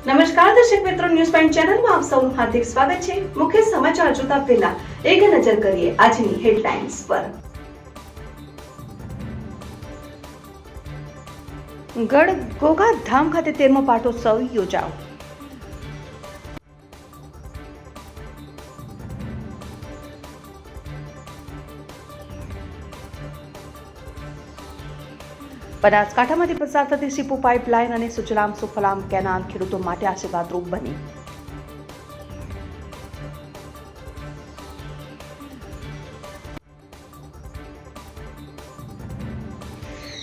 નમસ્કાર દર્શક મિત્રો, ન્યૂઝ પોઈન્ટ ચેનલમાં આપ સૌનું હાર્દિક સ્વાગત છે। મુખ્ય સમાચાર જોતા પહેલા એક નજર કરીએ આજની હેડલાઇન્સ પર। ગઢ ગોગા ધામ ખાતે 13મો પાટોત્સવ યોજાયો। બનાસકાંઠામાંથી પસાર થતી સીપુ પાઇપલાઇન અને સુજલામ સુફલામ કેનાલ ખેડૂતો માટે આશીર્વાદરૂપ બની।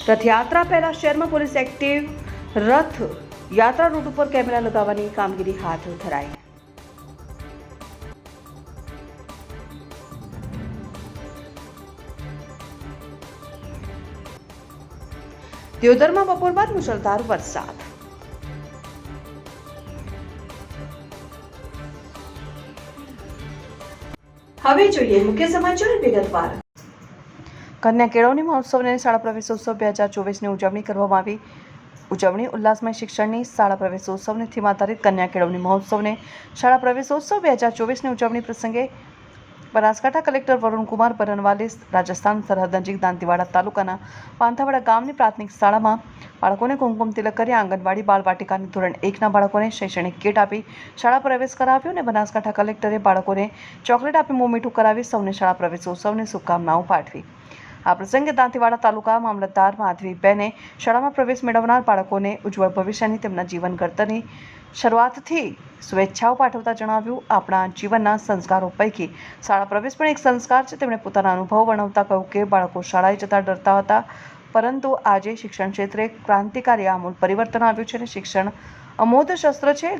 રથયાત્રા પહેલા શહેરમાં પોલીસ એક્ટિવ, રથ યાત્રા રૂટ ઉપર કેમેરા લગાવવાની કામગીરી હાથ ધરાઈ। દિયોદરમાં બપોર બાદ મુશળધાર વરસાદ। હવે જોઈએ મુખ્ય સમાચાર વિગતવાર। કન્યા કેળવણી મહોત્સવ અને શાળા પ્રવેશોત્સવ 2024ની ઉજવણી કરવામાં આવી। ઉજવણી ઉલ્લાસમય શિક્ષણની શાળા પ્રવેશોત્સવની થીમ આધારિત કન્યા કેળવણી મહોત્સવ અને શાળા પ્રવેશોત્સવ 2024ની ઉજવણી પ્રસંગે બનાસકાંઠા કલેક્ટર વરુણકુમાર બરનવાલે રાજસ્થાન સરહદ નજીક દાંતીવાડા તાલુકાના પાંથાવાડા ગામની પ્રાથમિક શાળામાં બાળકોને કુમકુમ તિલક કરી આંગણવાડી બાળવાટિકાની ધોરણ 1ના બાળકોને શૈક્ષણિક કીટ આપી શાળા પ્રવેશ કરાવ્યો અને બનાસકાંઠા કલેક્ટરે બાળકોને ચોકલેટ આપી મોં મીઠું કરાવી સૌને શાળા પ્રવેશોત્સવની શુભકામનાઓ પાઠવી। આ પ્રસંગે દાંતીવાડા તાલુકા મામલતદાર માધવીબેને શાળામાં પ્રવેશ મેળવનાર બાળકોને ઉજ્જવળ ભવિષ્યની તેમના જીવન ઘડતરની શરૂઆતથી શુભેચ્છાઓ પાઠવતા જણાવ્યું, આપણા જીવનના સંસ્કારો પૈકી શાળા પ્રવેશ પણ એક સંસ્કાર છે। તેમણે પોતાના અનુભવ વર્ણવતા કહ્યું કે બાળકો શાળાએ જતા ડરતા હતા, પરંતુ આજે શિક્ષણ ક્ષેત્રે ક્રાંતિકારી આમૂલ પરિવર્તન આવ્યું છે અને શિક્ષણ અમોઘ શસ્ત્ર છે।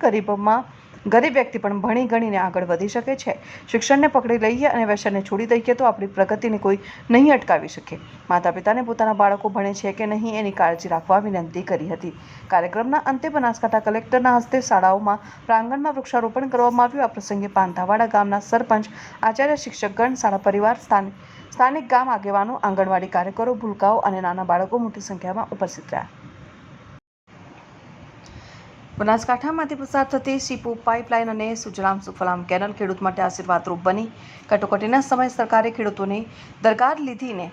ગરીબ વ્યક્તિ પણ ભણી ગણીને આગળ વધી શકે છે। શિક્ષણને પકડી લઈએ અને વ્યસનને છોડી દઈએ તો આપણી પ્રગતિને કોઈ નહીં અટકાવી શકે। માતા પિતાને પોતાના બાળકો ભણે છે કે નહીં એની કાળજી રાખવા વિનંતી કરી હતી। કાર્યક્રમના અંતે બનાસકાંઠા કલેક્ટરના હસ્તે શાળાઓમાં પ્રાંગણમાં વૃક્ષારોપણ કરવામાં આવ્યું। આ પ્રસંગે પાંથાવાડા ગામના સરપંચ, આચાર્ય, શિક્ષકગણ, શાળા પરિવાર, સ્થાનિક ગામ આગેવાનો, આંગણવાડી કાર્યકરો, ભૂલકાઓ અને નાના બાળકો મોટી સંખ્યામાં ઉપસ્થિત રહ્યા। બનાસકાંઠામાંથી પસાર થતી સીપુ પાઇપલાઇન અને સુજલામ સુફલામ કેનાલ ખેડૂત માટે આશીર્વાદરૂપ બની। કટોકટીના સમયે સરકારે ખેડૂતોની દરકાર લીધીને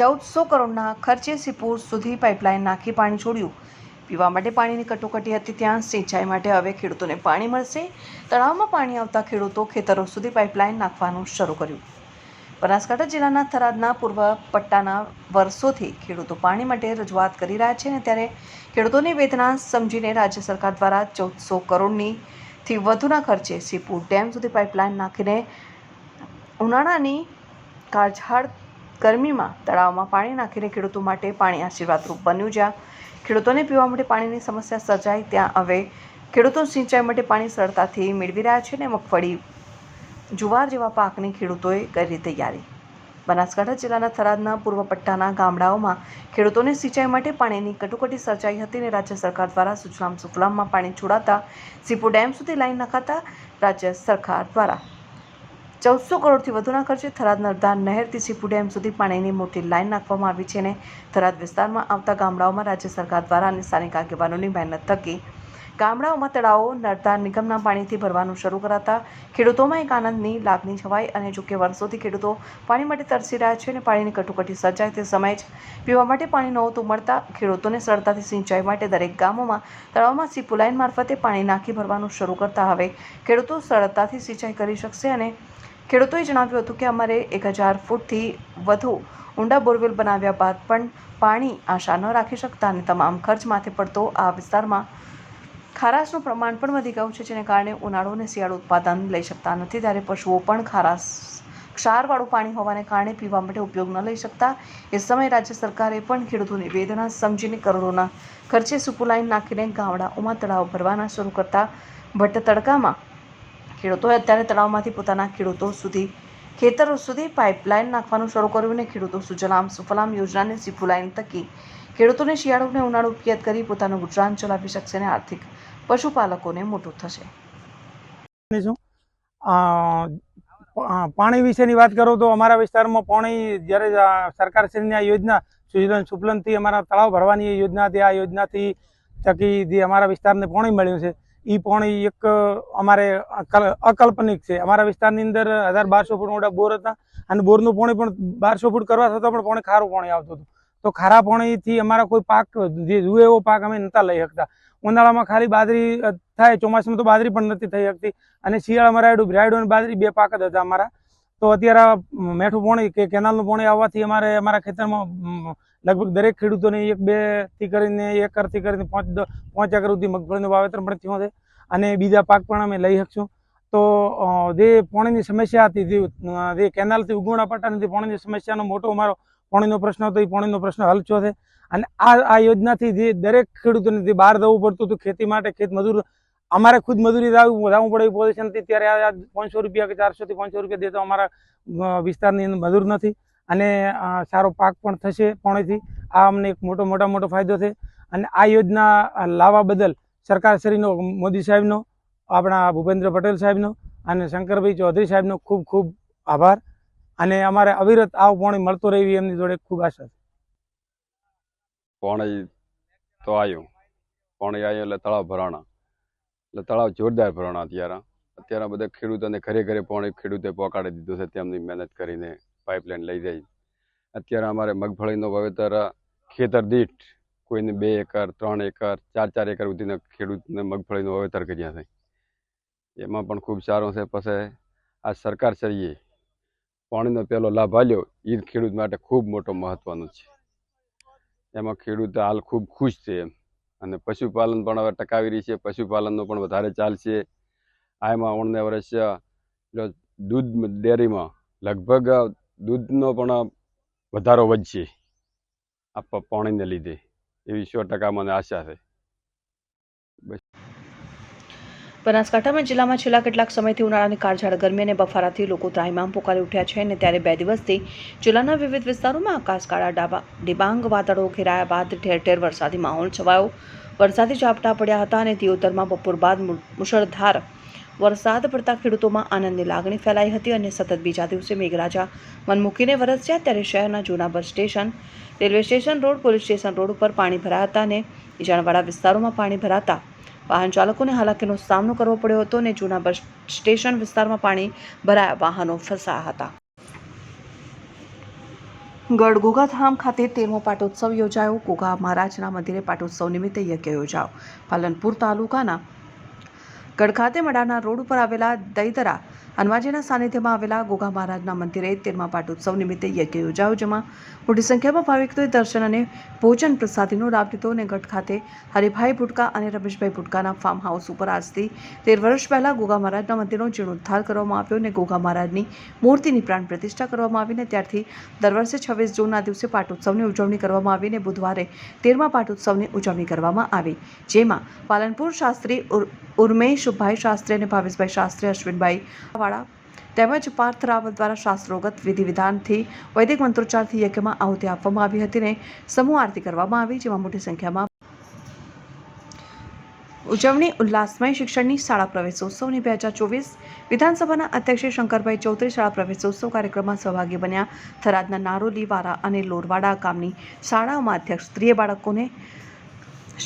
1400 કરોડના ખર્ચે સીપુ સુધી પાઇપલાઇન નાખી પાણી છોડ્યું। પીવા માટે પાણીની કટોકટી હતી ત્યાં સિંચાઈ માટે હવે ખેડૂતોને પાણી મળશે। તળાવમાં પાણી આવતા ખેડૂતો ખેતરો સુધી પાઇપલાઇન નાખવાનું શરૂ કર્યું। બનાસકાંઠા જિલ્લાના થરાદના પૂર્વ પટ્ટાના વર્ષોથી ખેડૂતો પાણી માટે રજૂઆત કરી રહ્યા છે અને ત્યારે ખેડૂતોની વેદના સમજીને રાજ્ય સરકાર દ્વારા 1400 કરોડથી વધુના ખર્ચે સીપુ ડેમ સુધી પાઇપલાઇન નાખીને ઉનાળાની કાળઝાળ ગરમીમાં તળાવમાં પાણી નાખીને ખેડૂતો માટે પાણી આશીર્વાદરૂપ બન્યું। જ્યાં ખેડૂતોને પીવા માટે પાણીની સમસ્યા સર્જાઈ ત્યાં હવે ખેડૂતો સિંચાઈ માટે પાણી સરળતાથી મેળવી રહ્યા છે અને મગફળી, જુવાર જેવા પાકની ખેડૂતોએ કરી તૈયારી। બનાસકાંઠા જિલ્લાના થરાદના પૂર્વ પટ્ટાના ગામડાઓમાં ખેડૂતોને સિંચાઈ માટે પાણીની કટોકટી સર્જાઈ હતી અને રાજ્ય સરકાર દ્વારા સુજલામ સુફલામમાં પાણી છોડાતા સીપુ ડેમ સુધી લાઈન નખાતા રાજ્ય સરકાર દ્વારા 1400 કરોડથી વધુના ખર્ચે થરાદ નર્મદા નહેરથી સીપુ ડેમ સુધી પાણીની મોટી લાઈન નાખવામાં આવી છે અને થરાદ વિસ્તારમાં આવતા ગામડાઓમાં રાજ્ય સરકાર દ્વારા અને સ્થાનિક આગેવાનોની મહેનત થકી ગામડાઓમાં તળાવો નર્મદા નિગમના પાણીથી ભરવાનું શરૂ કરાતા ખેડૂતોમાં એક આનંદની લાગણી છવાઈ। અને જોકે વર્ષોથી ખેડૂતો પાણી માટે તરસી રહ્યા છે અને પાણીની કટોકટી સર્જાય તે સમયે જ પીવા માટે પાણી નહોતું મળતા ખેડૂતોને સરળતાથી સિંચાઈ માટે દરેક ગામોમાં તળાવમાં સીપુ લાઇન મારફતે પાણી નાખી ભરવાનું શરૂ કરતા હવે ખેડૂતો સરળતાથી સિંચાઈ કરી શકશે। અને ખેડૂતોએ જણાવ્યું હતું કે અમારે 1000 ફૂટથી વધુ ઊંડા બોરવેલ બનાવ્યા બાદ પણ પાણી આશા ન રાખી શકતા અને તમામ ખર્ચ માથે પડતો આ વિસ્તારમાં ખારાશનું પ્રમાણ પણ વધી ગયું છે, જેને કારણે ઉનાળો અને શિયાળુ ઉત્પાદન લઈ શકતા નથી। ત્યારે પશુઓ પણ ક્ષારવાળું પાણી હોવાને કારણે પીવા માટે ઉપયોગ ન લઈ શકતા। એ સમયે રાજ્ય સરકારે પણ ખેડૂતોની વેદના સમજીને કરોડોના ખર્ચે સીપુ લાઇન નાખીને ગામડાઓમાં તળાવ ભરવાના શરૂ કરતા ભટ્ટ તડકામાં ખેડૂતોએ અત્યારે તળાવમાંથી પોતાના ખેતરો સુધી પાઇપલાઇન નાખવાનું શરૂ કર્યું અને ખેડૂતો સુજલામ સુફલામ યોજનાની સીપુ લાઇન થકી ખેડૂતોને શિયાળુ અને ઉનાળુ પિયત કરી પોતાનું ગુજરાન ચલાવી શકશે અને આર્થિક પશુપાલકોને મોટું થશે। પાણી વિશેની વાત કરું તો અમારા વિસ્તારમાં પાણી જ્યારે સરકારશ્રીની આ યોજના સુજલામ સુફલામથી અમારા તળાવ ભરવાની યોજના હતી, આ યોજનાથી થકી જે અમારા વિસ્તારને પાણી મળ્યું છે એ પાણી એક અમારે અકલ્પનિક છે. અમારા વિસ્તારની અંદર 1200 ફૂટ મોટા બોર હતા અને બોરનું પાણી પણ 1200 ફૂટ કરવા છતાં પણ પાણી ખારું પાણી આવતું હતું. તો ખારા પાણીથી અમારા કોઈ પાક જે જુએ એવો પાક અમે નહોતા લઈ શકતા. ઉનાળામાં ખાલી બાજરી થાય, ચોમાસામાં તો બાજરી પણ નથી થઈ શકતી અને શિયાળામાં રાયડું અને બાજરી 2 પાક જ હતા અમારા. તો અત્યારે મેઠું પાણી કે કેનાલનું પાણી આવવાથી અમારા ખેતરમાં લગભગ દરેક ખેડૂતોને 1-2 થી કરીને 1 એકરથી કરીને 5 એકર સુધી મગફળીનું વાવેતર પણ થયું છે અને બીજા પાક પણ અમે લઈ શકશું. તો જે પાણીની સમસ્યા હતી, જે કેનાલથી ઉગવણા પટ્ટાની પાણીની સમસ્યાનો મોટો અમારો પાણીનો પ્રશ્ન હતો, એ પાણીનો પ્રશ્ન હલ થયો છે. અને આ યોજનાથી જે દરેક ખેડૂતોને જે બહાર જવું પડતું હતું ખેતી માટે, ખેત મજૂર અમારે ખુદ મજૂરી જવું પડે એવી પોઝિશન હતી. ત્યારે આ 500 રૂપિયા કે 400 થી 500 રૂપિયા દેતો અમારા વિસ્તારની અંદર મજૂર નથી અને સારો પાક પણ થશે પાણીથી. આ અમને એક મોટો ફાયદો છે. અને આ યોજના લાવવા બદલ સરકારશ્રીનો, મોદી સાહેબનો, આપણા ભૂપેન્દ્ર પટેલ સાહેબનો અને શંકરભાઈ ચૌધરી સાહેબનો ખૂબ ખૂબ આભાર. અને અમારે અવિરત આવું પાણી મળતું રહે એવી એમની જોડે ખૂબ આશા છે. પાણી તો આવ્યું એટલે તળાવ ભરાણા, એટલે તળાવ જોરદાર ભરાણા. અત્યારે બધા ખેડૂતોને ઘરે પાણી ખેડૂતે પહોંચાડી દીધું છે. તેમની મહેનત કરીને પાઇપલાઇન લઈ જાય. અત્યારે અમારે મગફળીનું વાવેતર ખેતર દીઠ કોઈને 2 એકર, 3 એકર, 4 એકર સુધીના ખેડૂતને મગફળીનું વાવેતર કર્યા છે. એમાં પણ ખૂબ સારું છે. પછી આ સરકારશ્રીએ પાણીનો પહેલો લાભ આપ્યો, એ ખેડૂત માટે ખૂબ મોટો મહત્વનો છે. એમાં ખેડૂત હાલ ખૂબ ખુશ છે. અને પશુપાલન પણ હવે ટકાવી રહી છે. પશુપાલનનો પણ વધારે ચાલશે. આમાં 19 વર્ષ દૂધ ડેરીમાં લગભગ દૂધનો પણ વધારો વધશે આ પાણીને લીધે, એવી 100% મને આશા છે. બનાસકાંઠામાં જિલ્લામાં છેલ્લા કેટલાક સમયથી ઉનાળાની કાળઝાળ ગરમી અને બફારાથી લોકો ત્રાહિમામ પોકારી ઉઠ્યા છે. અને ત્યારે 2 દિવસથી જિલ્લાના વિવિધ વિસ્તારોમાં આકાશકાળા ડિબાંગ વાદળો ઘેરાયા બાદ ઠેર ઠેર વરસાદી માહોલ છવાયો. વરસાદી ઝાપટા પડ્યા હતા અને દિયોદરમાં બપોર બાદ મુશળધાર વરસાદ પડતા ખેડૂતોમાં આનંદની લાગણી ફેલાઈ હતી. અને સતત બીજા દિવસે મેઘરાજા મન મૂકીને વરસ્યા. ત્યારે શહેરના જૂના bus station, railway station road, police station road ઉપર પાણી ભરાયા હતા અને નીચાણવાળા વિસ્તારોમાં પાણી ભરાતા વાહન ચાલકોને હાલાકીનો સામનો કરવો પડ્યો હતો. અને જૂના બસ સ્ટેશન વિસ્તારમાં પાણી ભરાયા વાહનો ફસાયા હતા. ગઢ ગોગાધામ ખાતે 13મો પાટોત્સવ યોજાયો. ગોગા મહારાજના મંદિરે પાટોત્સવ નિમિત્તે યજ્ઞ યોજાયો. પાલનપુર તાલુકાના ગઢ ખાતે મડાના રોડ ઉપર આવેલા દૈતરા હનુમાનજીના સાનિધ્યમાં આવેલા ગોગા મહારાજના મંદિરે 13મા પાટોત્સવ નિમિત્તે યજ્ઞ યોજાયો, જેમાં મોટી સંખ્યામાં ભાવિકોએ દર્શન અને ભોજન પ્રસાદીનો લાભ લીધો. અને ગઢ ખાતે હરિભાઈ ભુટકા અને રમેશભાઈ ભુટકાના ફાર્મ હાઉસ ઉપર આજથી 13 વર્ષ પહેલા ગોગા મહારાજના મંદિરનો જીર્ણોદ્ધાર કરવામાં આવ્યો અને ગોગા મહારાજની મૂર્તિની પ્રાણ પ્રતિષ્ઠા કરવામાં આવીને ત્યારથી દર વર્ષે 26 જૂનના દિવસે પાટોત્સવની ઉજવણી કરવામાં આવી અને બુધવારે 13મા પાટોત્સવની ઉજવણી કરવામાં આવી, જેમાં પાલનપુર શાસ્ત્રી ઉર્મેશભાઈ શાસ્ત્રી અને ભાવેશભાઈ શાસ્ત્રી, અશ્વિનભાઈ વાળા તેમજ પાર્થ રાવલ દ્વારા શાસ્ત્રોગત વિધિ વિધાનથી વૈદિક મંત્રોચ્ચારથી યજ્ઞમાં આહુતિ આપવામાં આવી હતી અને સમૂહ આરતી કરવામાં આવી, જેમાં મોટી સંખ્યામાં ઉજવણી ઉલ્લાસમય શિક્ષણની શાળા પ્રવેશોત્સવની 2024 વિધાનસભાના અધ્યક્ષ શંકરભાઈ ચૌધરી શાળા પ્રવેશોત્સવ કાર્યક્રમમાં સહભાગી બન્યા. થરાદના નારોલી, વારા અને લોરવાડા ગામની શાળાઓમાં અધ્યક્ષ સ્ત્રીએ બાળકોને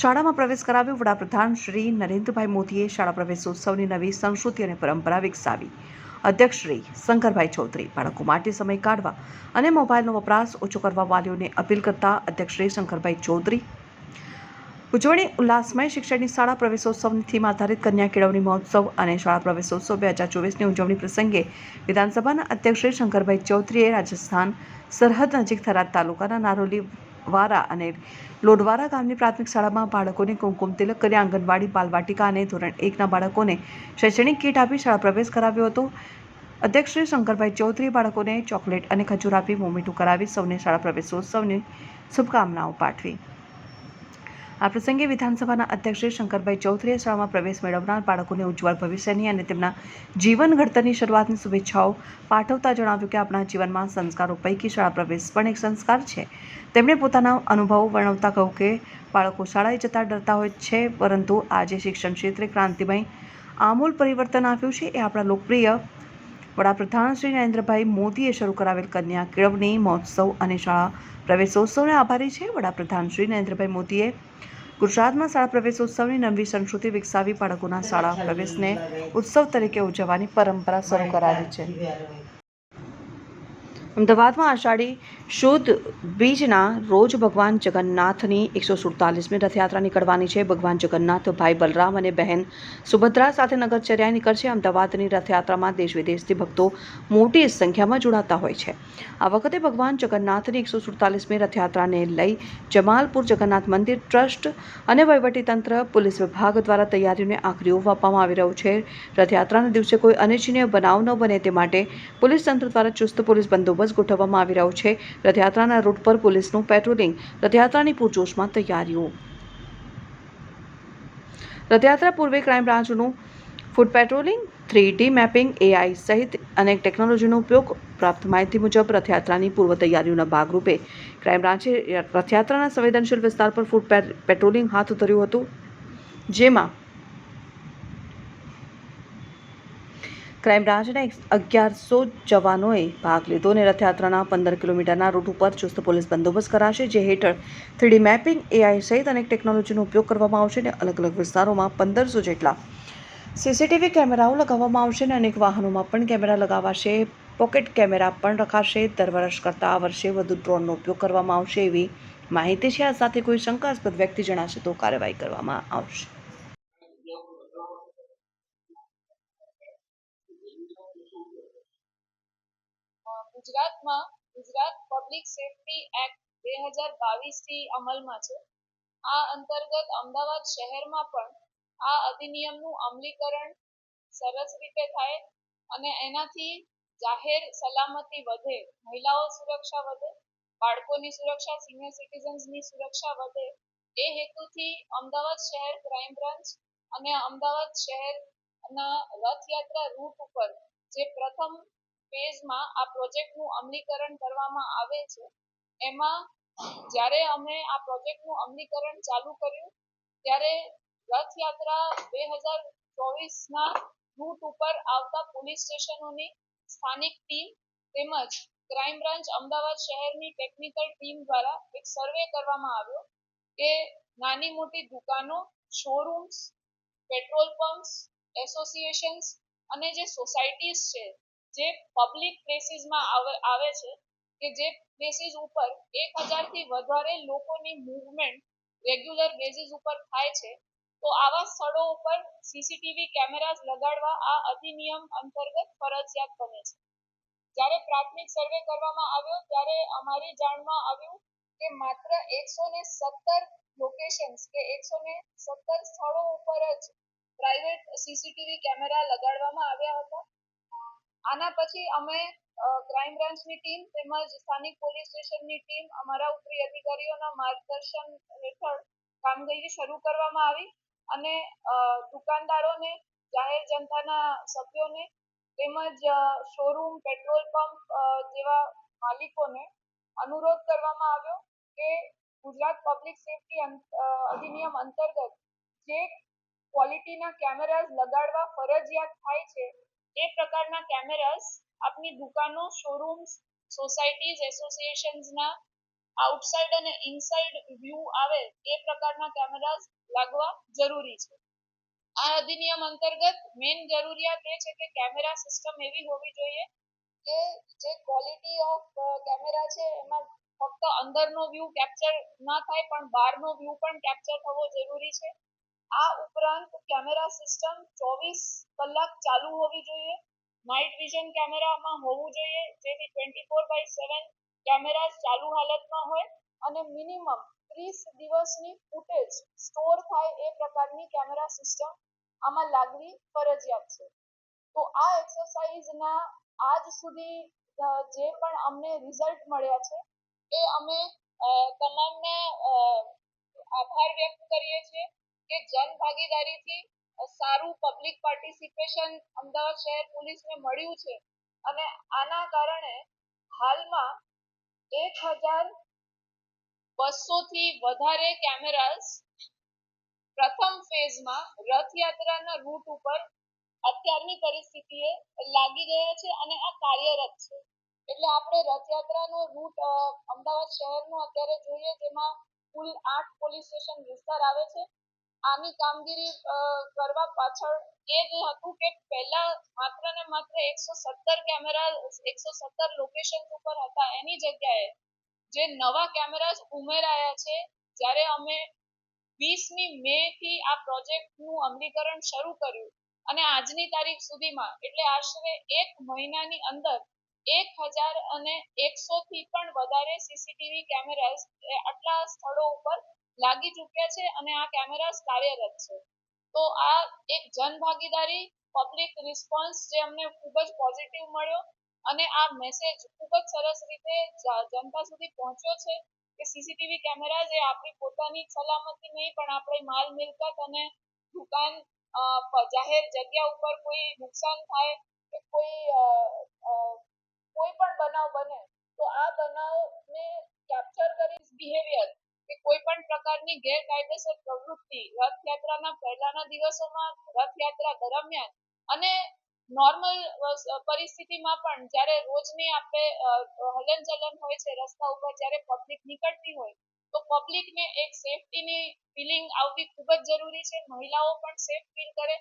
શાળામાં પ્રવેશ કરાવ્યો. વડાપ્રધાન શ્રી નરેન્દ્રભાઈ મોદીએ શાળા પ્રવેશોત્સવની નવી સંસ્કૃતિ અને પરંપરા વિકસાવી. અધ્યક્ષ શ્રી શંકરભાઈ ચૌધરી બાળકો માટે સમય કાઢવા અને મોબાઈલનો વપરાશ ઓછો કરવા વાલીઓને અપીલ કરતા અધ્યક્ષ શ્રી શંકરભાઈ ચૌધરી ઉજવણી ઉલ્લાસમય શિક્ષણની શાળા પ્રવેશોત્સવની થીમ આધારિત કન્યા કેળવણી મહોત્સવ અને શાળા પ્રવેશોત્સવ 2024ની ઉજવણી પ્રસંગે વિધાનસભાના અધ્યક્ષ શ્રી શંકરભાઈ ચૌધરીએ રાજસ્થાન સરહદ નજીક થરાદ તાલુકાના નારોલી, વારા અને લોડવારા ગામની પ્રાથમિક શાળામાં બાળકોને કુમકુમ તિલક કરી આંગણવાડી, બાલવાટિકા અને ધોરણ 1ના બાળકોને શૈક્ષણિક કીટ આપી શાળા પ્રવેશ કરાવ્યો હતો. અધ્યક્ષ શ્રી શંકરભાઈ ચૌધરીએ બાળકોને ચોકલેટ અને ખજૂર આપી મોં કરાવી સૌને શાળા પ્રવેશોત્સવની શુભકામનાઓ પાઠવી. આ પ્રસંગે વિધાનસભાના અધ્યક્ષ શ્રી શંકરભાઈ ચૌધરીએ શાળામાં પ્રવેશ મેળવનાર બાળકોને ઉજ્જવળ ભવિષ્યની અને તેમના જીવન ઘડતરની શરૂઆતની શુભેચ્છાઓ પાઠવતા જણાવ્યું કે આપણા જીવનમાં સંસ્કારો પૈકી શાળા પ્રવેશ પણ એક સંસ્કાર છે. તેમણે પોતાના અનુભવો વર્ણવતા કહ્યું કે બાળકો શાળાએ જતા ડરતા હોય છે, પરંતુ આજે શિક્ષણ ક્ષેત્રે ક્રાંતિમય આમૂલ પરિવર્તન આવ્યું છે. એ આપણા લોકપ્રિય વડાપ્રધાન શ્રી નરેન્દ્રભાઈ મોદીએ શરૂ કરાવેલ કન્યા કેળવણી મહોત્સવ અને શાળા પ્રવેશોત્સવને આભારી છે. વડાપ્રધાન શ્રી નરેન્દ્રભાઈ મોદીએ ગુજરાતમાં શાળા પ્રવેશોત્સવની નવી સંસ્કૃતિ વિકસાવી બાળકોના શાળા પ્રવેશને ઉત્સવ તરીકે ઉજવવાની પરંપરા શરૂ કરાવી છે. અમદાવાદમાં આષાઢી શુદ્ધ બીજના રોજ ભગવાન જગન્નાથની 147મી રથયાત્રા નીકળવાની છે. ભગવાન જગન્નાથ ભાઈ બલરામ અને બહેન સુભદ્રા સાથે નગરચર્યાએ નીકળશે. અમદાવાદની રથયાત્રામાં દેશ વિદેશથી ભક્તો મોટી સંખ્યામાં જોડાતા હોય છે. આ વખતે ભગવાન જગન્નાથની 147મી રથયાત્રાને લઈ જમાલપુર જગન્નાથ મંદિર ટ્રસ્ટ અને વહીવટીતંત્ર, પોલીસ વિભાગ દ્વારા તૈયારીઓને આખરી ઓપ આપવામાં આવી રહ્યો છે. રથયાત્રાના દિવસે કોઈ અનિચ્છનીય બનાવ ન બને તે માટે પોલીસ તંત્ર દ્વારા ચુસ્ત પોલીસ બંદોબસ્ત ગોઠવવામાં આવી રહ્યો છે. રથયાત્રાના રૂટ પર પોલીસનું પેટ્રોલિંગ, રથયાત્રાની પૂરજોશમાં તૈયારીઓ. રથયાત્રા પૂર્વે ક્રાઇમ બ્રાન્ચનું foot patrolling, 3D mapping, AI સહિત અનેક ટેકનોલોજીનો ઉપયોગ. પ્રાપ્ત માહિતી મુજબ રથયાત્રાની પૂર્વ તૈયારીઓના ભાગરૂપે ક્રાઇમ બ્રાન્ચે રથયાત્રાના સંવેદનશીલ વિસ્તાર પર ફૂટ પેટ્રોલિંગ હાથ ધર્યું હતું, જેમાં ક્રાઇમ બ્રાન્ચના 1100 જવાનોએ ભાગ લીધો અને રથયાત્રાના 15 કિલોમીટરના રૂટ ઉપર ચુસ્ત પોલીસ બંદોબસ્ત કરાશે, જે હેઠળ 3D મેપિંગ, AI સહિત અનેક ટેકનોલોજીનો ઉપયોગ કરવામાં આવશે અને અલગ અલગ વિસ્તારોમાં 1500 જેટલા CCTV કેમેરાઓ લગાવવામાં આવશે અને અનેક વાહનોમાં પણ કેમેરા લગાવાશે. પોકેટ કેમેરા પણ રખાશે. દર વર્ષ કરતાં આ વર્ષે વધુ ડ્રોનનો ઉપયોગ કરવામાં આવશે એવી માહિતી છે. આ સાથે કોઈ શંકાસ્પદ વ્યક્તિ જણાશે તો કાર્યવાહી કરવામાં આવશે. ગુજરાતમાં ગુજરાત પબ્લિક સેફ્ટી એક્ટ 2022થી અમલમાં છે. આ અંતર્ગત અમદાવાદ શહેરમાં પણ આ અધિનિયમનું અમલીકરણ સરસ રીતે થાય અને એનાથી જાહેર સલામતી વધે, મહિલાઓ સુરક્ષા વધે, બાળકોની સુરક્ષા, સિનિયર સિટીઝન્સની સુરક્ષા વધે, એ હેતુથી અમદાવાદ શહેર ક્રાઇમ બ્રાન્ચ અને અમદાવાદ શહેરના રથયાત્રા રૂટ ઉપર જે પ્રથમ ફેઝમાં આ પ્રોજેક્ટનું અમલીકરણ કરવામાં આવે છે, એમાં જ્યારે અમે આ પ્રોજેક્ટનું અમલીકરણ ચાલુ કર્યું ત્યારે રથયાત્રા 2024ના રૂટ ઉપર આવતા પોલીસ સ્ટેશનોની સ્થાનિક ટીમ તેમજ ક્રાઇમ બ્રાન્ચ અમદાવાદ શહેરની ટેકનિકલ ટીમ દ્વારા એક સર્વે કરવામાં આવ્યો કે નાની મોટી દુકાનો, શોરૂમ્સ, પેટ્રોલ પંપ્સ, એસોસિએશન્સ અને જે સોસાયટીઝ છે, જે પબ્લિક પ્લેસીસમાં આવે છે, કે જે પ્લેસીસ ઉપર 1000થી વધારે લોકોની મૂવમેન્ટ રેગ્યુલર બેઝિસ ઉપર થાય છે, તો આવા સ્થળો ઉપર CCTV કેમેરાસ લગાડવા આ અધિનિયમ અંતર્ગત ફરજિયાત બને છે. જ્યારે પ્રાથમિક સર્વે કરવામાં આવ્યો ત્યારે અમારી જાણમાં આવ્યું કે માત્ર 117 લોકેશન્સ કે 117 સ્થળો ઉપર જ પ્રાઇવેટ CCTV કેમેરા લગાડવામાં આવ્યા હતા. આના પછી અમે ક્રાઇમ બ્રાન્ચની ટીમ તેમજ સ્થાનિક પોલીસ સ્ટેશનની ટીમ, અમારા ઉપરી અધિકારીઓના માર્ગદર્શન હેઠળ કામગીરી શરૂ કરવામાં આવી અને દુકાનદારોને, જાહેર જનતાના સભ્યોને તેમજ શોરૂમ, પેટ્રોલ પંપ જેવા માલિકોને અનુરોધ કરવામાં આવ્યો કે ગુજરાત પબ્લિક સેફ્ટી અધિનિયમ અંતર્ગત જે ક્વોલિટીના કેમેરાસ લગાડવા ફરજિયાત થાય છે, એ પ્રકારના કેમેરાસ આપની દુકાનો, શોરૂમ્સ, સોસાયટીઝ, એસોસિએશન્સના આઉટસાઇડ અને ઇનસાઇડ વ્યૂ આવે એ પ્રકારના કેમેરાસ લાગવા જરૂરી છે. આ અધિનિયમ અંતર્ગત મેઇન જરૂરિયાત એ છે કે કેમેરા સિસ્ટમ એવી હોવી જોઈએ કે જે ક્વોલિટી ઓફ કેમેરા છે એમાં ફક્ત અંદરનો વ્યૂ કેપ્ચર ના થાય પણ બહારનો વ્યૂ પણ કેપ્ચર થવો જરૂરી છે. આ ઉપરાંત કેમેરા સિસ્ટમ 24 કલાક ચાલુ હોવી જોઈએ. નાઇટ વિઝન કેમેરામાં હોવું જોઈએ, જેથી 24/7 કેમેરા ચાલુ હાલતમાં હોય અને મિનિમમ 30 દિવસની ફૂટેજ સ્ટોર થાય એ પ્રકારની કેમેરા સિસ્ટમ આમાં લાગવી ફરજિયાત છે. તો આ એક્સરસાઇઝના આજ સુધી જે પણ અમને રિઝલ્ટ મળ્યા છે એ અમે તમામને આભાર વ્યક્ત કરીએ છીએ કે જન ભાગીદારીથી સારું પબ્લિક પાર્ટિસિપેશન અમદાવાદ શહેર પોલીસને મળ્યું છે અને આના કારણે હાલમાં 1200થી વધારે કેમેરાસ પ્રથમ ફેઝમાં રથયાત્રાના રૂટ ઉપર અત્યારની પરિસ્થિતિએ લાગી ગયા છે અને આ કાર્યરત છે. એટલે આપણે રથયાત્રાનો રૂટ અમદાવાદ શહેરનો અત્યારે જોઈએ, જેમાં કુલ 8 પોલીસ સ્ટેશન વિસ્તાર આવે છે. આની કામગીરી કરવા પાછળ એ જ હતું કે પહેલા માત્ર ને માત્ર 117 કેમેરા 117 લોકેશન ઉપર હતા, એની જગ્યાએ જે નવા કેમેરાસ ઉમેરાયા છે. જ્યારે અમે 20મી મે થી આ પ્રોજેક્ટનું અમલીકરણ શરૂ કર્યું અને આજની તારીખ સુધીમાં એટલે આશરે 1 મહિનાની અંદર 100100 થી પણ વધારે સીસીટીવી કેમેરાસ આટલા સ્થળો ઉપર લાગી ચૂક્યા છે અને આ કેમેરાસ કાર્યરત છે. તો આ એક જનભાગીદારી પબ્લિક રિસ્પોન્સ જે અમને ખૂબ જ પોઝિટિવ મળ્યો અને આ મેસેજ ખૂબ જ સરસ રીતે જનતા સુધી પહોંચ્યો છે કે સીસીટીવી કેમેરાઝ એ આપણી પોતાની સલામતી નહીં પણ આપણી માલ મિલકત અને દુકાન જાહેર જગ્યા ઉપર કોઈ નુકસાન થાય કે કોઈ પણ બનાવ બને તો આ બનાવને કેપ્ચર કરી બિહેવિયર કે કોઈ પણ પ્રકારની ગેરકાયદેસર પ્રવૃત્તિ રથયાત્રાના પહેલાના દિવસોમાં, રથયાત્રા દરમિયાન અને નોર્મલ પરિસ્થિતિમાં પણ જ્યારે રોજની આપણે હલનચલન હોય છે રસ્તા ઉપર, જ્યારે પબ્લિક નીકળતી હોય તો પબ્લિકને એક સેફટીની ફિલિંગ આવવી ખૂબ જ જરૂરી છે. મહિલાઓ પણ સેફ ફીલ કરે,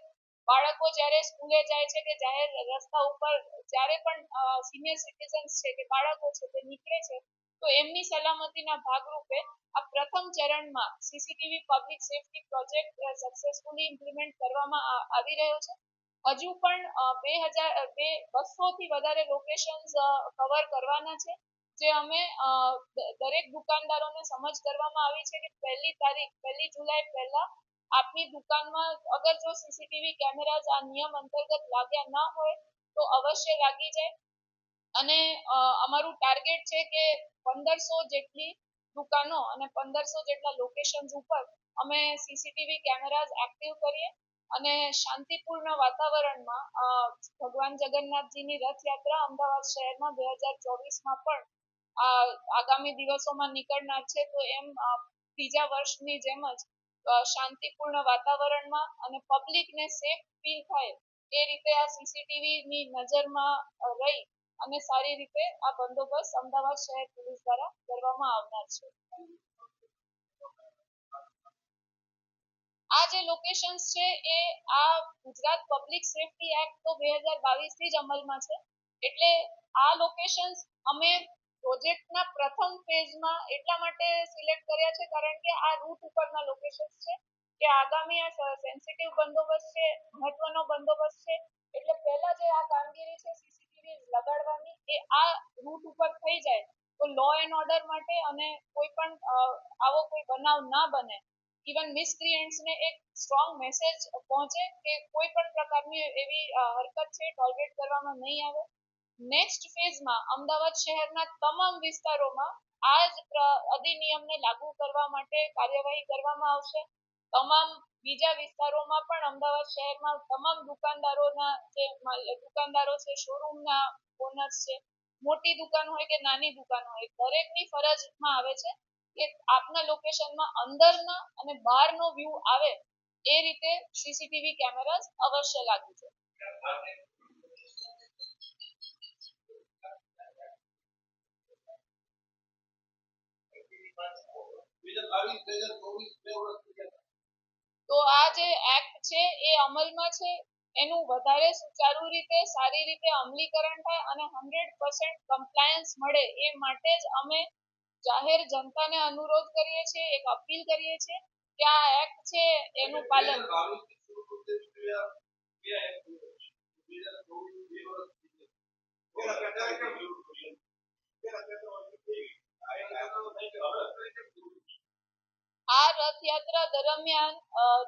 બાળકો જ્યારે સ્કૂલે જાય છે કે જાહેર રસ્તા ઉપર જ્યારે પણ સિનિયર સિટીઝન્સ છે કે બાળકો છે તે નીકળે છે તો એમની સલામતીના ભાગરૂપે આ પ્રથમ ચરણમાં CCTV public safety project successfully implement કરવામાં આવી રહ્યો છે. હજુ પણ 200 થી વધારે લોકેશન્સ કવર કરવાના છે, જે અમે દરેક દુકાનદારોને સમજ કરવામાં આવી છે કે 1 જુલાઈ પહેલા આપની દુકાનમાં અગર જો સીસીટીવી કેમેરાઝ આ નિયમ અંતર્ગત લાગ્યા ના હોય તો અવશ્ય લાગી જાય અને અમારું ટાર્ગેટ છે કે 1500 જેટલી દુકાનો અને 1500 જેટલા લોકેશન્સ ઉપર અમે સીસીટીવી કેમેરાઝ એક્ટિવ કરીએ અને શાંતિપૂર્ણ વાતાવરણમાં ભગવાન જગન્નાથજીની રથયાત્રા અમદાવાદ શહેરમાં 2024માં પણ આગામી દિવસોમાં નીકળનાર છે. તો એમ ત્રીજા વર્ષની જેમ જ શાંતિપૂર્ણ વાતાવરણમાં અને પબ્લિકને સેફ ફીલ થાય એ રીતે આ સીસીટીવીની નજરમાં રહી અને સારી રીતે આ બંદોબસ્ત અમદાવાદ શહેર પોલીસ દ્વારા કરવામાં આવનાર છે. આ જે લોકેશન્સ છે એ આ ગુજરાત પબ્લિક સેફટી એક્ટ તો 2022 થી જ અમલમાં છે, એટલે આ લોકેશન્સ અમે પ્રોજેક્ટના પ્રથમ ફેઝમાં એટલા માટે સિલેક્ટ કર્યા છે કારણ કે આ રૂટ ઉપરના લોકેશન્સ છે કે આગામી આ સેન્સિટિવ બંદોબસ્ત છે, મહત્વનો બંદોબસ્ત છે, એટલે પહેલા જે આ કામગીરી છે સીસીટીવી લગાડવાની એ આ રૂટ ઉપર થઈ જાય તો લો એન્ડ ઓર્ડર માટે અને કોઈ પણ આવો કોઈ બનાવ ના બને, ઇવન મિસક્રિયન્ટ્સને એક સ્ટ્રોંગ મેસેજ પહોંચે કે કોઈ પણ પ્રકારની એવી હરકત છે ટોલરેટ કરવામાં નહીં આવે. નેક્સ્ટ ફેઝમાં અમદાવાદ શહેરના તમામ વિસ્તારોમાં આ જ અધિનિયમને લાગુ કરવા માટે કાર્યવાહી કરવામાં આવશે. તમામ બીજા વિસ્તારોમાં પણ અમદાવાદ શહેરમાં તમામ દુકાનદારોના જે દુકાનદારો છે, શોરૂમના ઓનર્સ છે, મોટી દુકાન હોય કે નાની દુકાન હોય, દરેકની ફરજમાં આવે છે કે આપના લોકેશનમાં અંદરના અને બહારનો વ્યૂ આવે એ રીતે સીસીટીવી કેમેરાઝ અવશ્ય લાગી છે. તો આ જે એક્ટ છે એ અમલમાં છે, એનું વધારે સુચારુ રીતે સારી રીતે અમલીકરણ થાય અને 100% કમ્પ્લાયન્સ મળે એ માટે જ અમે જાહેર જનતાને અનુરોધ કરીએ છીએ, એક અપીલ કરીએ છીએ કે આ એક્ટ છે એનું પાલન આ રથયાત્રા દરમિયાન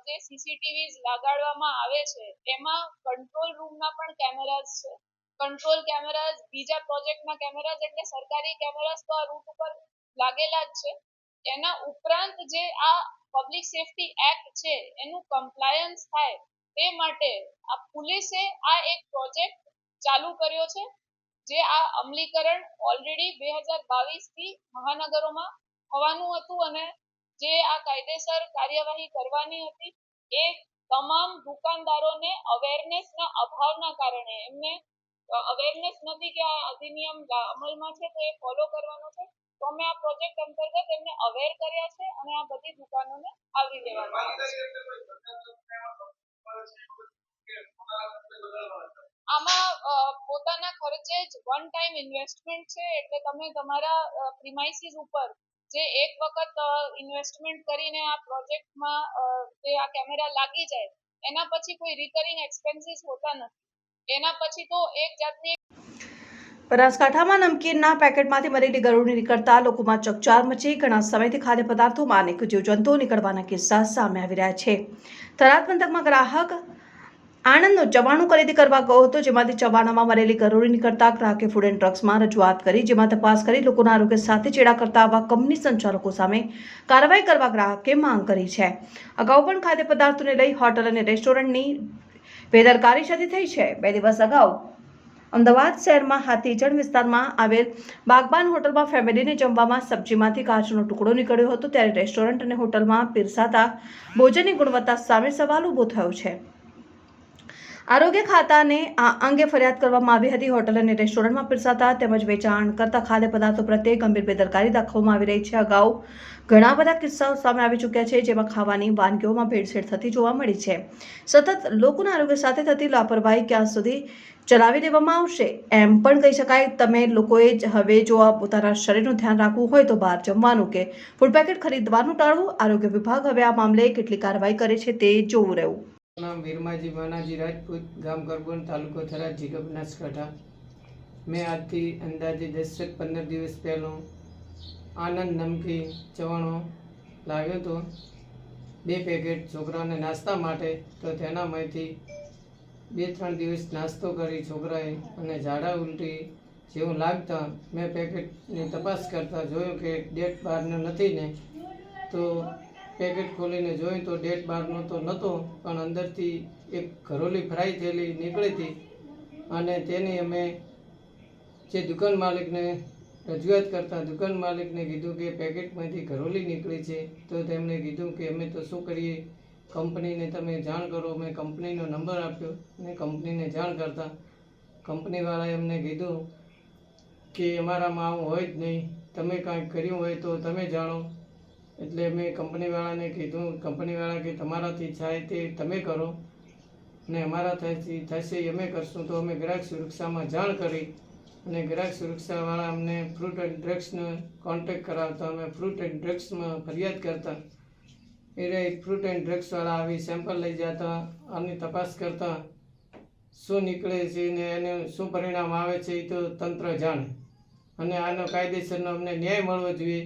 જે સીસીટીવી લગાડવામાં આવે છે એમાં કંટ્રોલ રૂમના પણ કેમેરાઝ છે. કંટ્રોલ કેમેરાઝ બીજા પ્રોજેક્ટના કેમેરાઝ એટલે સરકારી કેમેરાઝ તો આ રૂટ ઉપર લાગેલા જ છે. એના ઉપરાંત જે આ પબ્લિક સેફટી એક્ટ છે એનું કમ્પ્લાયન્સ થાય તે માટે આ પોલીસે આ એક પ્રોજેક્ટ ચાલુ કર્યો છે, જે આ અમલીકરણ ઓલરેડી 2022 થી મહાનગરોમાં થવાનું હતું અને જે આ કાયદેસર કાર્યવાહી કરવાની હતી એ તમામ દુકાનદારોને અવેરનેસના અભાવના કારણે એમને અવેરનેસ નથી કે આ અધિનિયમ અમલમાં છે તો એ ફોલો કરવાનો છે, તો અમે આ પ્રોજેક્ટ અંતર્ગત એમને અવેર કર્યા છે અને આ બધી દુકાનોને આવરી લેવામાં આવે છે. આમાં પોતાના ખર્ચે જ વન ટાઈમ ઇન્વેસ્ટમેન્ટ છે, એટલે તમે તમારા પ્રીમાઇસીસ ઉપર જે એક વખત ઇન્વેસ્ટમેન્ટ કરીને આ પ્રોજેક્ટમાં જે આ કેમેરા લાગી જાય એના પછી કોઈ રિકરિંગ એક્સપેન્સીસ હોતા નથી. એના પછી તો એક જાતની બનાસકાંઠામાં નમકીનના પેકેટમાંથી મરેલી ગરુડી નીકળતા લોકોમાં ચકચાર મચી. ઘણા સમયથી ખાદ્ય પદાર્થોમાં અનેક જીવજંતુઓ નીકળવાના કિસ્સા સામે આવી રહ્યા છે. થરાદ પંથકમાં ગ્રાહક આણંદનો ચવાણું ખરીદી કરવા ગયો હતો, જેમાંથી ચવાણામાં મરેલી ગરુડી નીકળતા ગ્રાહકે ફૂડ એન્ડ ડ્રગ્સમાં રજૂઆત કરી, જેમાં તપાસ કરી લોકોના આરોગ્ય સાથે ચેડા કરતા આવા કંપની સંચાલકો સામે કાર્યવાહી કરવા ગ્રાહકે માંગ કરી છે. અગાઉ પણ ખાદ્ય પદાર્થોને લઈ હોટલ અને રેસ્ટોરન્ટની બેદરકારી થતી થઈ છે. 2 દિવસ અગાઉ અમદાવાદ શહેરમાં હાથીજણ વિસ્તારમાં આવેલ બાગબાન હોટલમાં ફેમિલીને જમવામાં સબ્જીમાંથી કાચનો ટુકડો નીકળ્યો હતો, ત્યારે રેસ્ટોરન્ટ અને હોટલમાં પીરસાતા ભોજનની ગુણવત્તા સામે સવાલ ઊભો થયો છે. આરોગ્ય ખાતાને આ અંગે ફરિયાદ કરવામાં આવી હતી. હોટલ અને રેસ્ટોરન્ટમાં પીરસાતા તેમજ વેચાણ કરતા ખાદ્ય પદાર્થો પ્રત્યે ગંભીર બેદરકારી દાખવવામાં આવી રહી છે. અગાઉ ઘણા બધા કિસ્સાઓ સામે આવી ચૂક્યા છે, જેમાં ખાવાની વાનગીઓમાં ભેળસેળ થતી જોવા મળી છે. સતત લોકોના આરોગ્ય સાથે થતી લાપરવાહી ક્યાં સુધી ચલાવી લેવામાં આવશે એમ પણ કહી શકાય. તમે લોકોએ હવે જો આ પોતાના શરીરનું ધ્યાન રાખવું હોય તો બહાર જમવાનું કે ફૂડ પેકેટ ખરીદવાનું ટાળવું. આરોગ્ય વિભાગ હવે આ મામલે કેટલી કાર્યવાહી કરે છે તે જોવું રહ્યું. નામ વીરમાજી માનાજી રાજપૂત, ગામ કરબોન, તાલુકો થરાદ, જિલ્લો બનાસકાંઠા. મેં આજથી અંદાજે 10-15 દિવસ પહેલાં આનંદ નમકીન ચવાણો લાવ્યો હતો, 2 પેકેટ છોકરાઓને નાસ્તા માટે. તો તેનામાંથી 2-3 દિવસ નાસ્તો કરી છોકરાએ અને ઝાડા ઉલટી જેવું લાગતા મેં પેકેટની તપાસ કરતા જોયું કે ડેટ બહારનો નથી ને, તો પેકેટ ખોલીને જોયું તો ડેટ બહારનો તો નહોતો, પણ અંદરથી એક ઘરોલી ફ્રાય થયેલી નીકળી હતી. અને તેની અમે જે દુકાન માલિકને રજૂઆત કરતા દુકાન માલિકને કીધું કે પેકેટમાંથી ઘરોલી નીકળી છે. તો તેમણે કીધું કે અમે તો શું કરીએ, કંપનીને તમે જાણ કરો. મેં કંપનીનો નંબર આપ્યો અને કંપનીને જાણ કરતા કંપનીવાળાએ અમને કીધું કે અમારામાં આવું હોય જ નહીં, તમે કાંઈક કર્યું હોય તો તમે જાણો. એટલે મેં કંપનીવાળાને કીધું, કંપનીવાળા કે તમારાથી થાય તે તમે કરો ને અમારાથી થશે અમે કરશું. તો અમે ગ્રાહક સુરક્ષામાં જાણ કરી અને ગ્રાહક સુરક્ષાવાળા અમને ફ્રૂટ એન્ડ ડ્રગ્સનો કોન્ટેક્ટ કરાવતા અમે ફ્રૂટ એન્ડ ડ્રગ્સમાં ફરિયાદ કરતા. એ ફ્રૂટ એન્ડ ડ્રગ્સવાળા આવી સેમ્પલ લઈ જતા, આની તપાસ કરતા શું નીકળે છે ને એને શું પરિણામ આવે છે એ તો તંત્ર જાણે, અને આનો કાયદેસરનો અમને ન્યાય મળવો જોઈએ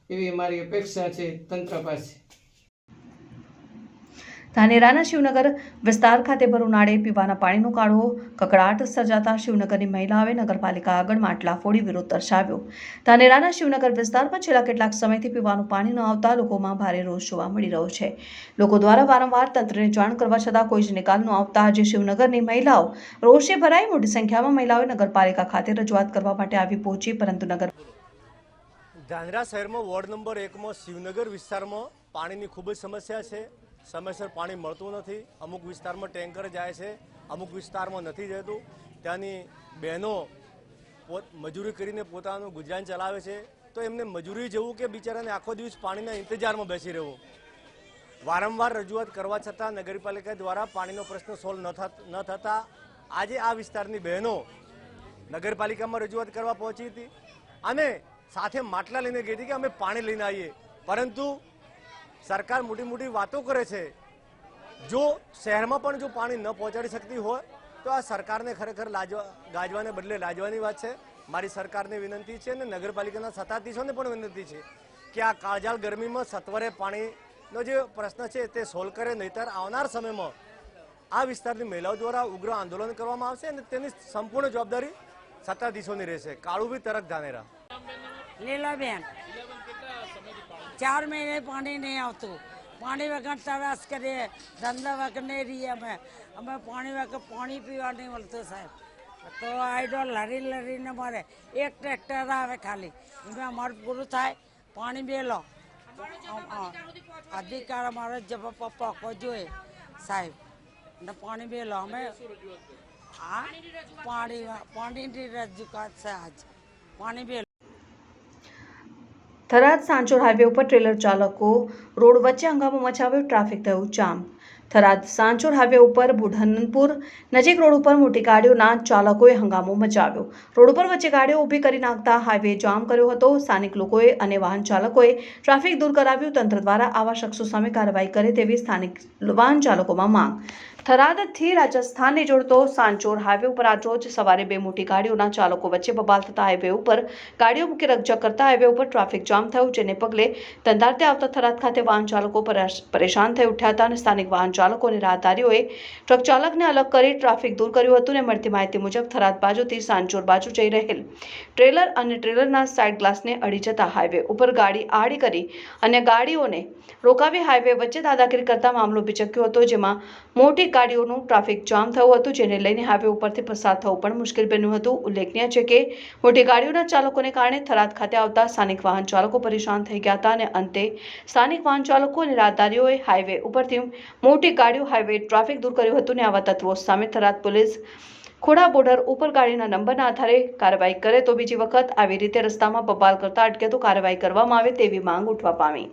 એવી અમારી અપેક્ષા છે તંત્ર પાસે. ધાનેરાના શિવનગર વિસ્તાર ખાતે ભર ઉનાળે પીવાના પાણીનો કાળો કકળાટ સર્જાતા શિવનગરની મહિલાઓએ નગરપાલિકા આગળ માટલા ફોડી વિરોધ દર્શાવ્યો. ધાનેરાના શિવનગર વિસ્તારમાં છેલ્લા કેટલાક સમયથી પીવાનું પાણી ન આવતા લોકોમાં ભારે રોષ જોવા મળી રહ્યો છે. લોકો દ્વારા વારંવાર તંત્રને જાણ કરવા છતાં કોઈ જ નિકાલ ન આવતા આજે શિવનગરની મહિલાઓ રોષે ભરાઈ મોટી સંખ્યામાં મહિલાઓએ નગરપાલિકા ખાતે રજૂઆત કરવા માટે આવી પહોંચી, પરંતુ ધાનેરા શહેરમાં વોર્ડ નંબર 1માં શિવનગર વિસ્તારમાં પાણીની ખૂબ જ સમસ્યા છે. સમયસર પાણી મળતું નથી. અમુક વિસ્તારમાં ટેન્કર જાય છે, અમુક વિસ્તારમાં નથી જતું. ત્યાંની બહેનો મજૂરી કરીને પોતાનું ગુજરાન ચલાવે છે, તો એમને મજૂરી જવું કે બિચારાને આખો દિવસ પાણીના ઇંતજારમાં બેસી રહેવું. વારંવાર રજૂઆત કરવા છતાં નગરપાલિકા દ્વારા પાણીનો પ્રશ્ન સોલ્વ ન થતાં આજે આ વિસ્તારની બહેનો નગરપાલિકામાં રજૂઆત કરવા પહોંચી હતી અને સાથે માટલા લઈને ગઈ હતી કે અમે પાણી લઈને આવીએ. પરંતુ સરકાર મોટી મોટી વાતો કરે છે. જો શહેરમાં પણ જો પાણી ન પહોંચાડી શકતી હોય તો આ સરકારને ખરેખર ગાજવાને બદલે લાજવાની વાત છે. મારી સરકારને વિનંતી છે અને નગરપાલિકાના સત્તાધીશોને પણ વિનંતી છે કે આ કાળઝાળ ગરમીમાં સત્વરે પાણીનો જે પ્રશ્ન છે તે સોલ્વ કરે, નહીતર આવનાર સમયમાં આ વિસ્તારની મહિલાઓ દ્વારા ઉગ્ર આંદોલન કરવામાં આવશે અને તેની સંપૂર્ણ જવાબદારી સત્તાધીશોની રહેશે. કાળુભી તરક, ધાનેરા. લીલાબેન, 4 મહિને પાણી નહીં આવતું. પાણી વગર તરાસ કરીએ, ધંધા વગર નહીં રહીએ અમે પાણી વગર પાણી પીવા નહીં મળતું સાહેબ. તો આઈડોલ લરીને મારે એક ટ્રેક્ટર આવે ખાલી, એમાં અમારું પૂરું થાય. પાણી બે લો, અધિકાર અમારો જવાબ પાકો જોઈએ સાહેબ, ને પાણી બે લો. અમે હા પાણીની રજૂઆત છે આજ. પાણી બે થરાદ સાંચોર હાઈવે ઉપર ટ્રેલર ચાલકો રોડ વચ્ચે હંગામો મચાવ્યો, ટ્રાફિક થયું જામ। થરાદ સાંચોર હાઈવે ઉપર બુઢનપુર નજીક રોડ ઉપર મોટી ગાડીઓના ચાલકોએ હંગામો મચાવ્યો। રોડ ઉપર વચ્ચે ગાડીઓ ઊભી કરી નાખતા હાઈવે જામ કર્યો હતો। સ્થાનિક લોકોએ અને વાહન ચાલકોએ ટ્રાફિક દૂર કરાવ્યું। તંત્ર દ્વારા આવા શખ્સો સામે કાર્યવાહી કરે તેવી સ્થાનિક વાહન ચાલકોમાં માંગ। થરાદથી રાજસ્થાનને જોડતો સાંચોર હાઈવે ઉપર આજરોજ સવારે બે મોટી ગાડીઓના ચાલકો વચ્ચે બબાલ થતા હાઈવે ઉપર ગાડીઓ મૂકી રકઝક કરતા હાઈવે ઉપર ટ્રાફિક જામ થયું, જેને પગલે ધંધાર્થે આવતા થરાદ ખાતે વાહન ચાલકો પરેશાન થઈ ઉઠ્યા હતા અને સ્થાનિક વાહન ચાલકો અને રાહદારીઓએ ટ્રક ચાલકને અલગ કરી ટ્રાફિક દૂર કર્યું હતું। અને મળતી માહિતી મુજબ થરાદ બાજુથી સાંચોર બાજુ જઈ રહેલ ટ્રેલર અને ટ્રેલરના સાઇડ ગ્લાસને અડી જતા હાઈવે ઉપર ગાડી આડી કરી અને ગાડીઓને રોકાવી હાઈવે વચ્ચે દાદાગીરી કરતા મામલો ભીચક્યો હતો, જેમાં મોટી ગાડીઓનું ટ્રાફિક જામ થયું હતું, જેને લઈને હાઈવે ઉપરથી પસાર થવું પણ મુશ્કેલ બન્યું હતું। ઉલ્લેખનીય છે કે મોટી ગાડીઓના ચાલકોને કારણે થરાદ ખાતે આવતા સ્થાનિક વાહન ચાલકો પરેશાન થઈ ગયા હતા અને અંતે સ્થાનિક વાહન ચાલકો અને રાહદારીઓએ હાઈવે ઉપરથી મોટી ગાડીઓ હાઈવે ટ્રાફિક દૂર કર્યું હતું। અને આવા તત્વો સામે થરાદ પોલીસ ખોડા બોર્ડર ઉપર ગાડીના નંબરના આધારે કાર્યવાહી કરે તો બીજી વખત આવી રીતે રસ્તામાં બબાલ કરતા અટકે તો કાર્યવાહી કરવામાં આવે તેવી માંગ ઉઠવા પામી।